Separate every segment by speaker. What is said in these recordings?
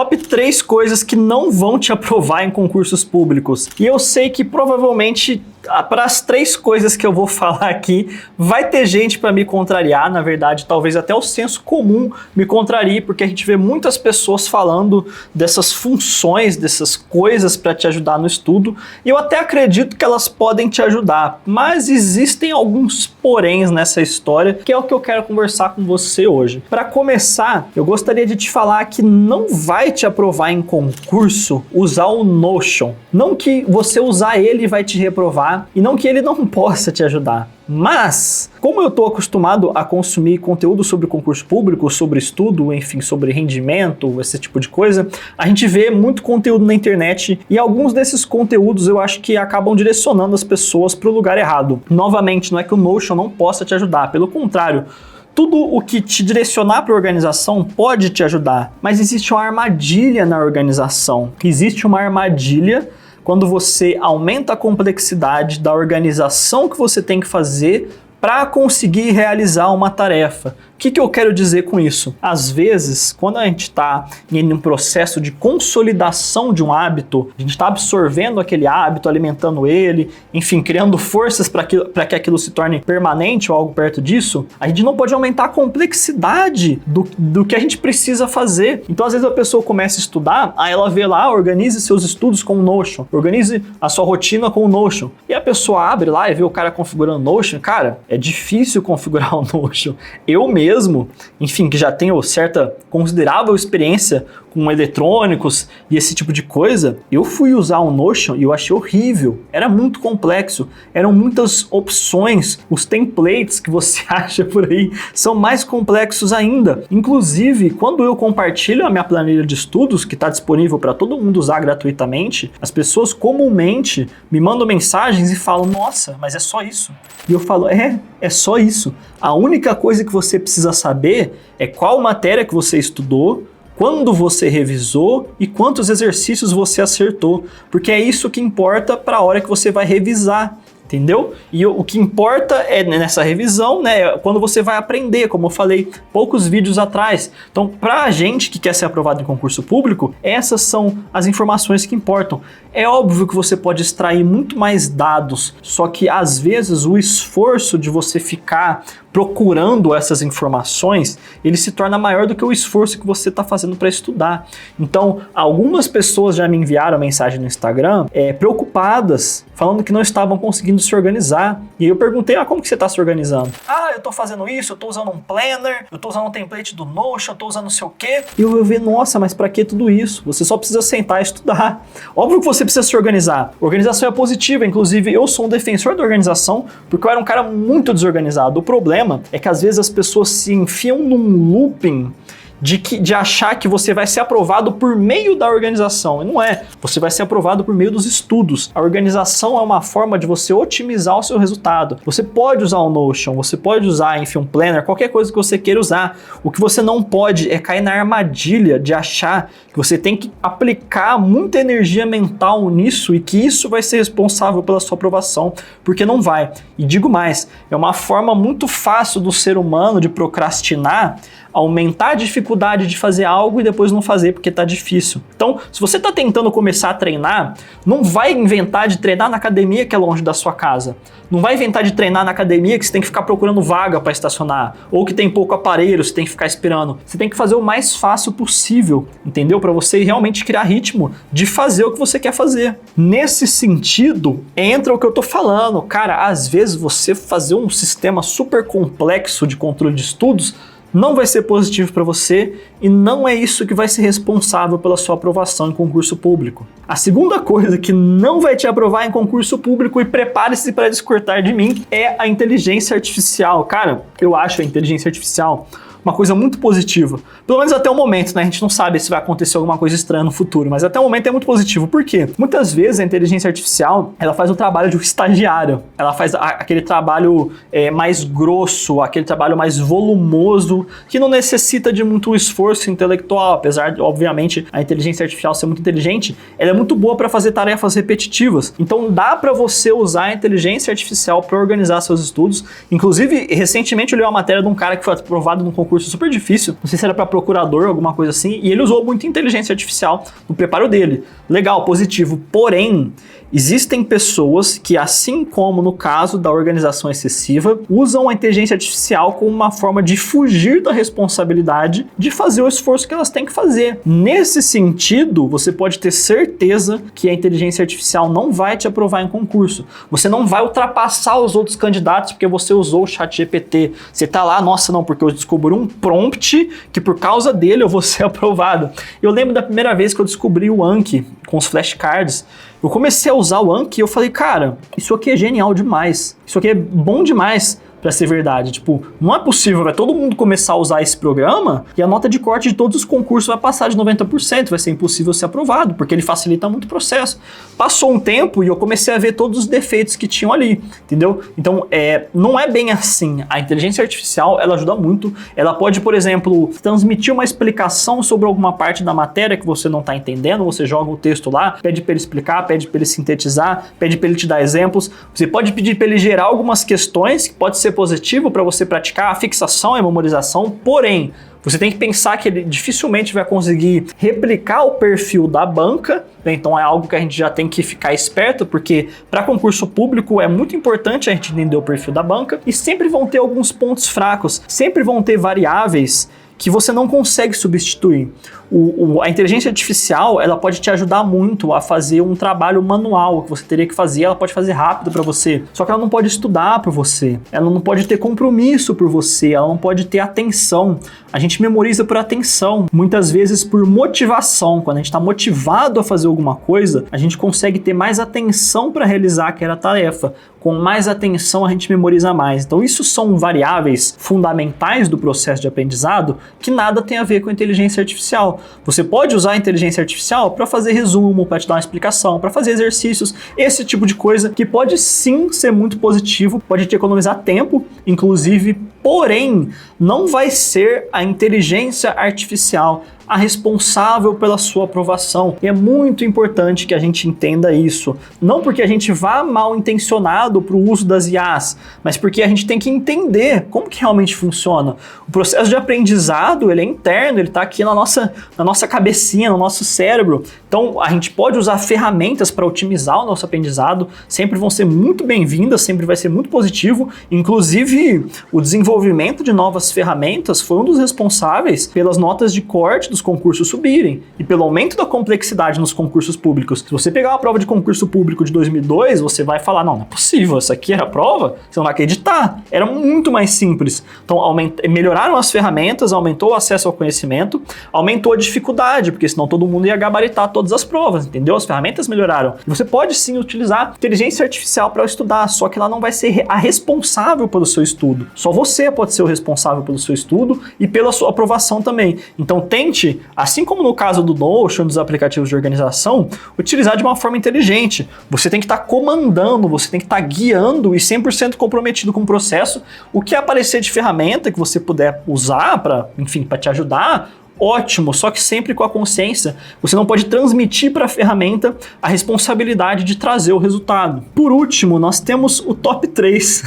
Speaker 1: Top 3 coisas que não vão te aprovar em concursos públicos. E eu sei que provavelmente para as 3 coisas que eu vou falar aqui, vai ter gente para me contrariar, na verdade, talvez até o senso comum me contrarie, porque a gente vê muitas pessoas falando dessas funções, dessas coisas para te ajudar no estudo, e eu até acredito que elas podem te ajudar, mas existem alguns poréns nessa história, que é o que eu quero conversar com você hoje. Para começar, eu gostaria de te falar que não vai te aprovar em concurso usar o Notion. Não que você usar ele vai te reprovar, e não que ele não possa te ajudar. Mas, como eu estou acostumado a consumir conteúdo sobre concurso público, sobre estudo, enfim, sobre rendimento, esse tipo de coisa, a gente vê muito conteúdo na internet e alguns desses conteúdos eu acho que acabam direcionando as pessoas para o lugar errado. Novamente, não é que o Notion não possa te ajudar, pelo contrário, tudo o que te direcionar para a organização pode te ajudar, mas existe uma armadilha na organização. Existe uma armadilha quando você aumenta a complexidade da organização que você tem que fazer para conseguir realizar uma tarefa. O que eu quero dizer com isso? Às vezes, quando a gente está em um processo de consolidação de um hábito, a gente está absorvendo aquele hábito, alimentando ele, enfim, criando forças para que aquilo se torne permanente ou algo perto disso, a gente não pode aumentar a complexidade do que a gente precisa fazer. Então, às vezes a pessoa começa a estudar, aí ela vê lá, organize seus estudos com o Notion, organize a sua rotina com o Notion. E a pessoa abre lá e vê o cara configurando o Notion. Cara, é difícil configurar o Notion. Eu mesmo, enfim, que já tenho certa considerável experiência com eletrônicos e esse tipo de coisa, eu fui usar o Notion e eu achei horrível. Era muito complexo, eram muitas opções, os templates que você acha por aí são mais complexos ainda. Inclusive, quando eu compartilho a minha planilha de estudos, que está disponível para todo mundo usar gratuitamente, as pessoas comumente me mandam mensagens e falam, nossa, mas é só isso. E eu falo, é só isso. A única coisa que você precisa saber é qual matéria que você estudou, quando você revisou e quantos exercícios você acertou, porque é isso que importa para a hora que você vai revisar. Entendeu? E o que importa é nessa revisão, né, quando você vai aprender, como eu falei poucos vídeos atrás. Então, pra gente que quer ser aprovado em concurso público, essas são as informações que importam. É óbvio que você pode extrair muito mais dados, só que às vezes o esforço de você ficar procurando essas informações, ele se torna maior do que o esforço que você está fazendo para estudar. Então, algumas pessoas já me enviaram mensagem no Instagram preocupadas, falando que não estavam conseguindo se organizar. E aí eu perguntei, como que você está se organizando? Eu estou fazendo isso, eu estou usando um planner, eu estou usando um template do Notion, eu estou usando não sei o quê. E eu vi, nossa, mas para que tudo isso? Você só precisa sentar e estudar. Óbvio que você precisa se organizar. Organização é positiva, inclusive eu sou um defensor da organização, porque eu era um cara muito desorganizado. O problema é que às vezes as pessoas se enfiam num looping de achar que você vai ser aprovado por meio da organização. E não é. Você vai ser aprovado por meio dos estudos. A organização é uma forma de você otimizar o seu resultado. Você pode usar o Notion, você pode usar, enfim, um planner, qualquer coisa que você queira usar. O que você não pode é cair na armadilha de achar que você tem que aplicar muita energia mental nisso e que isso vai ser responsável pela sua aprovação, porque não vai. E digo mais, é uma forma muito fácil do ser humano de procrastinar, aumentar a dificuldade de fazer algo e depois não fazer porque tá difícil. Então, se você tá tentando começar a treinar, não vai inventar de treinar na academia que é longe da sua casa. Não vai inventar de treinar na academia que você tem que ficar procurando vaga para estacionar, ou que tem pouco aparelho, você tem que ficar esperando. Você tem que fazer o mais fácil possível, entendeu? Para você realmente criar ritmo de fazer o que você quer fazer. Nesse sentido, entra o que eu tô falando. Cara, às vezes você fazer um sistema super complexo de controle de estudos não vai ser positivo para você e não é isso que vai ser responsável pela sua aprovação em concurso público. A segunda coisa que não vai te aprovar em concurso público, e prepare-se para discordar de mim, é a inteligência artificial. Cara, eu acho a inteligência artificial uma coisa muito positiva. Pelo menos até o momento, né? A gente não sabe se vai acontecer alguma coisa estranha no futuro, mas até o momento é muito positivo. Por quê? Muitas vezes a inteligência artificial, ela faz o trabalho de um estagiário. Ela faz aquele trabalho mais grosso, aquele trabalho mais volumoso, que não necessita de muito esforço intelectual. Apesar de, obviamente, a inteligência artificial ser muito inteligente, ela é muito boa para fazer tarefas repetitivas. Então dá para você usar a inteligência artificial para organizar seus estudos. Inclusive, recentemente eu li uma matéria de um cara que foi aprovado num concurso concurso super difícil, não sei se era para procurador, alguma coisa assim, e ele usou muita inteligência artificial no preparo dele. Legal, positivo. Porém, existem pessoas que, assim como no caso da organização excessiva, usam a inteligência artificial como uma forma de fugir da responsabilidade de fazer o esforço que elas têm que fazer. Nesse sentido, você pode ter certeza que a inteligência artificial não vai te aprovar em concurso. Você não vai ultrapassar os outros candidatos porque você usou o ChatGPT. Você tá lá, nossa, não, porque eu descobri um prompt que por causa dele eu vou ser aprovado. Eu lembro da primeira vez que eu descobri o Anki com os flashcards. Eu comecei a usar o Anki e eu falei, cara, isso aqui é genial demais. Isso aqui é bom demais pra ser verdade. Tipo, não é possível, vai todo mundo começar a usar esse programa e a nota de corte de todos os concursos vai passar de 90%, vai ser impossível ser aprovado, porque ele facilita muito o processo. Passou um tempo e eu comecei a ver todos os defeitos que tinham ali, entendeu? Então, não é bem assim. A inteligência artificial, ela ajuda muito. Ela pode, por exemplo, transmitir uma explicação sobre alguma parte da matéria que você não tá entendendo, você joga o texto lá, pede para ele explicar, pede para ele sintetizar, pede para ele te dar exemplos. Você pode pedir para ele gerar algumas questões que pode ser positivo para você praticar a fixação e a memorização, porém, você tem que pensar que ele dificilmente vai conseguir replicar o perfil da banca, né? Então é algo que a gente já tem que ficar esperto, porque para concurso público é muito importante a gente entender o perfil da banca e sempre vão ter alguns pontos fracos, sempre vão ter variáveis que você não consegue substituir. A inteligência artificial, ela pode te ajudar muito a fazer um trabalho manual que você teria que fazer, ela pode fazer rápido para você, só que ela não pode estudar por você, ela não pode ter compromisso por você, ela não pode ter atenção. A gente memoriza por atenção, muitas vezes por motivação. Quando a gente está motivado a fazer alguma coisa, a gente consegue ter mais atenção para realizar aquela tarefa. Com mais atenção, a gente memoriza mais. Então, isso são variáveis fundamentais do processo de aprendizado que nada tem a ver com a inteligência artificial. Você pode usar a inteligência artificial para fazer resumo, para te dar uma explicação, para fazer exercícios, esse tipo de coisa que pode sim ser muito positivo, pode te economizar tempo, inclusive, porém, não vai ser a inteligência artificial a responsável pela sua aprovação. E é muito importante que a gente entenda isso. Não porque a gente vá mal intencionado para o uso das IAs, mas porque a gente tem que entender como que realmente funciona. O processo de aprendizado, ele é interno, ele está aqui na nossa cabecinha, no nosso cérebro. Então, a gente pode usar ferramentas para otimizar o nosso aprendizado, sempre vão ser muito bem-vindas, sempre vai ser muito positivo. Inclusive, o desenvolvimento de novas ferramentas foi um dos responsáveis pelas notas de corte dos concursos subirem e pelo aumento da complexidade nos concursos públicos. Se você pegar uma prova de concurso público de 2002, você vai falar, não é possível, essa aqui era a prova? Você não vai acreditar. Era muito mais simples. Então, melhoraram as ferramentas, aumentou o acesso ao conhecimento, aumentou a dificuldade, porque senão todo mundo ia gabaritar todas as provas, entendeu? As ferramentas melhoraram. E você pode sim utilizar inteligência artificial para estudar, só que ela não vai ser a responsável pelo seu estudo. Só você pode ser o responsável pelo seu estudo e pela sua aprovação também. Então, tente, assim como no caso do Notion, dos aplicativos de organização, utilizar de uma forma inteligente. Você tem que estar comandando, você tem que estar guiando e 100% comprometido com o processo. O que aparecer de ferramenta que você puder usar para te ajudar, ótimo, só que sempre com a consciência. Você não pode transmitir para a ferramenta a responsabilidade de trazer o resultado. Por último, nós temos o top 3,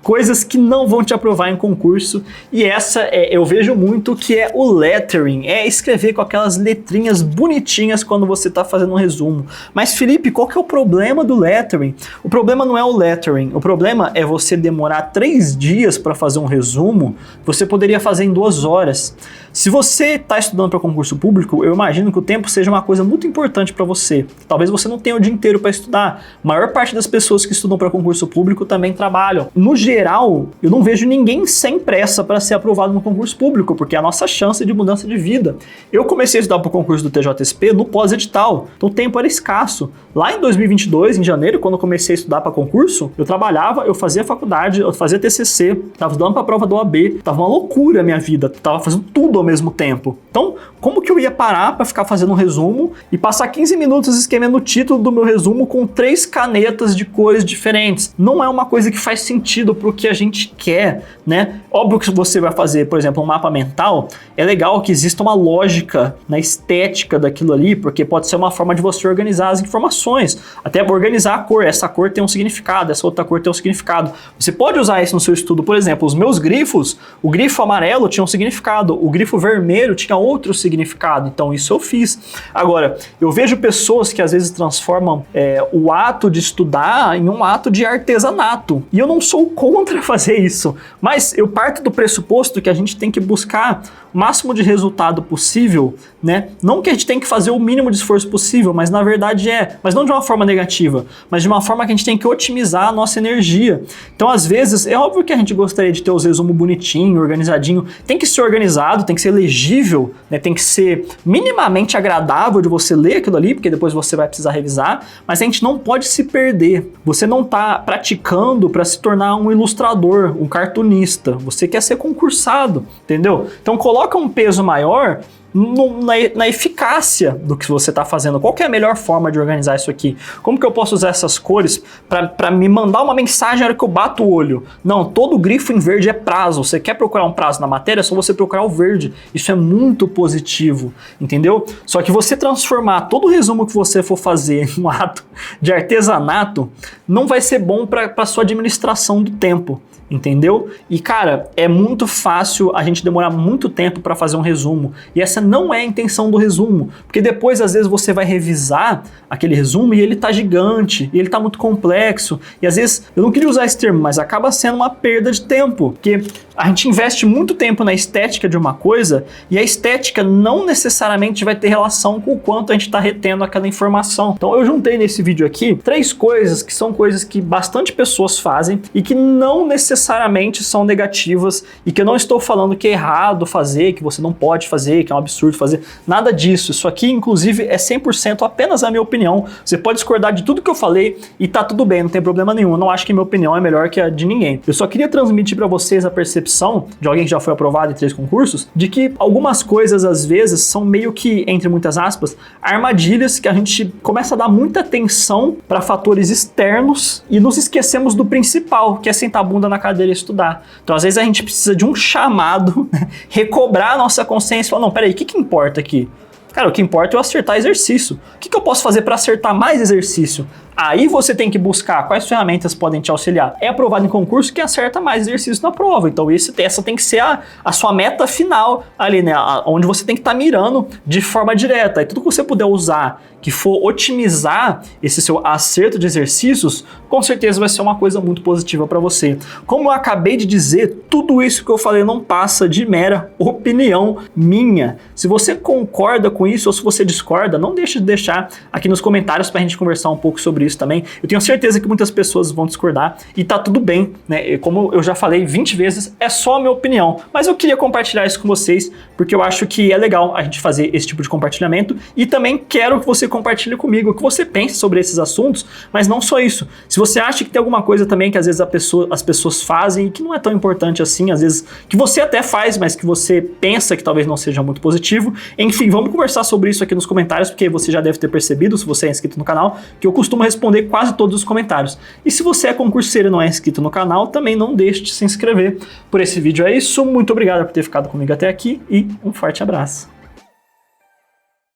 Speaker 1: coisas que não vão te aprovar em concurso, e essa eu vejo muito que é o lettering, é escrever com aquelas letrinhas bonitinhas quando você está fazendo um resumo. Mas Felipe, qual que é o problema do lettering? O problema não é o lettering, o problema é você demorar 3 dias para fazer um resumo, você poderia fazer em 2 horas. Se você está estudando para concurso público, eu imagino que o tempo seja uma coisa muito importante para você. Talvez você não tenha o dia inteiro para estudar. A maior parte das pessoas que estudam para concurso público também trabalham. No geral, eu não vejo ninguém sem pressa para ser aprovado no concurso público, porque é a nossa chance de mudança de vida. Eu comecei a estudar para o concurso do TJSP no pós-edital, então o tempo era escasso. Lá em 2022, em janeiro, quando eu comecei a estudar para concurso, eu trabalhava, eu fazia faculdade, eu fazia TCC, estava estudando para a prova da OAB, estava uma loucura a minha vida, estava fazendo tudo ao mesmo tempo. Então, como que eu ia parar para ficar fazendo um resumo e passar 15 minutos escrevendo o título do meu resumo com 3 canetas de cores diferentes? Não é uma coisa que faz sentido pro que a gente quer, né? Óbvio que se você vai fazer, por exemplo, um mapa mental, é legal que exista uma lógica na estética daquilo ali, porque pode ser uma forma de você organizar as informações, até organizar a cor. Essa cor tem um significado, essa outra cor tem um significado. Você pode usar isso no seu estudo, por exemplo, os meus grifos, o grifo amarelo tinha um significado, o grifo vermelho tinha outro significado, então isso eu fiz. Agora, eu vejo pessoas que às vezes transformam o ato de estudar em um ato de artesanato, e eu não sou contra fazer isso, mas eu parto do pressuposto que a gente tem que buscar o máximo de resultado possível, né? Não que a gente tem que fazer o mínimo de esforço possível, mas na verdade mas não de uma forma negativa, mas de uma forma que a gente tem que otimizar a nossa energia. Então, às vezes, é óbvio que a gente gostaria de ter os resumos bonitinho, organizadinho, tem que ser organizado, tem que ser legível, né? Tem que ser minimamente agradável de você ler aquilo ali, porque depois você vai precisar revisar, mas a gente não pode se perder. Você não está praticando para se tornar um ilustrador, um cartunista, você quer ser concursado, entendeu? Então, coloca um peso maior na eficácia do que você está fazendo. Qual que é a melhor forma de organizar isso aqui? Como que eu posso usar essas cores para me mandar uma mensagem na hora que eu bato o olho? Não, todo grifo em verde é prazo. Você quer procurar um prazo na matéria, é só você procurar o verde. Isso é muito positivo, entendeu? Só que você transformar todo o resumo que você for fazer em um ato de artesanato não vai ser bom para sua administração do tempo. Entendeu? E cara, é muito fácil a gente demorar muito tempo para fazer um resumo, e essa não é a intenção do resumo, porque depois às vezes você vai revisar aquele resumo e ele tá gigante, e ele tá muito complexo, e às vezes, eu não queria usar esse termo, mas acaba sendo uma perda de tempo, porque a gente investe muito tempo na estética de uma coisa, e a estética não necessariamente vai ter relação com o quanto a gente está retendo aquela informação. Então eu juntei nesse vídeo aqui 3 coisas que são coisas que bastante pessoas fazem e que não necessariamente são negativas, e que eu não estou falando que é errado fazer, que você não pode fazer, que é um absurdo fazer, nada disso. Isso aqui, inclusive, é 100% apenas a minha opinião. Você pode discordar de tudo que eu falei e tá tudo bem, não tem problema nenhum. Eu não acho que minha opinião é melhor que a de ninguém. Eu só queria transmitir para vocês a percepção de alguém que já foi aprovado em 3 concursos, de que algumas coisas, às vezes, são meio que, entre muitas aspas, armadilhas que a gente começa a dar muita atenção para fatores externos e nos esquecemos do principal, que é sentar a bunda na cadeira e estudar. Então, às vezes, a gente precisa de um chamado, recobrar a nossa consciência e falar, não, peraí, o que importa aqui? Cara, o que importa é eu acertar exercício. O que eu posso fazer para acertar mais exercício? Aí você tem que buscar quais ferramentas podem te auxiliar. É aprovado em concurso quem acerta mais exercícios na prova. Então essa tem que ser a sua meta final ali, né? Onde você tem que estar mirando de forma direta. E tudo que você puder usar que for otimizar esse seu acerto de exercícios, com certeza vai ser uma coisa muito positiva para você. Como eu acabei de dizer, tudo isso que eu falei não passa de mera opinião minha. Se você concorda com isso ou se você discorda, não deixe de deixar aqui nos comentários para a gente conversar um pouco sobre isso também. Eu tenho certeza que muitas pessoas vão discordar e tá tudo bem, né? Como eu já falei 20 vezes, é só a minha opinião. Mas eu queria compartilhar isso com vocês porque eu acho que é legal a gente fazer esse tipo de compartilhamento, e também quero que você compartilhe comigo o que você pensa sobre esses assuntos, mas não só isso. Se você acha que tem alguma coisa também que às vezes as pessoas fazem e que não é tão importante assim, às vezes que você até faz, mas que você pensa que talvez não seja muito positivo, enfim, vamos conversar sobre isso aqui nos comentários, porque você já deve ter percebido, se você é inscrito no canal, que eu costumo responder quase todos os comentários. E se você é concurseiro e não é inscrito no canal, também não deixe de se inscrever. Por esse vídeo é isso, muito obrigado por ter ficado comigo até aqui e um forte abraço.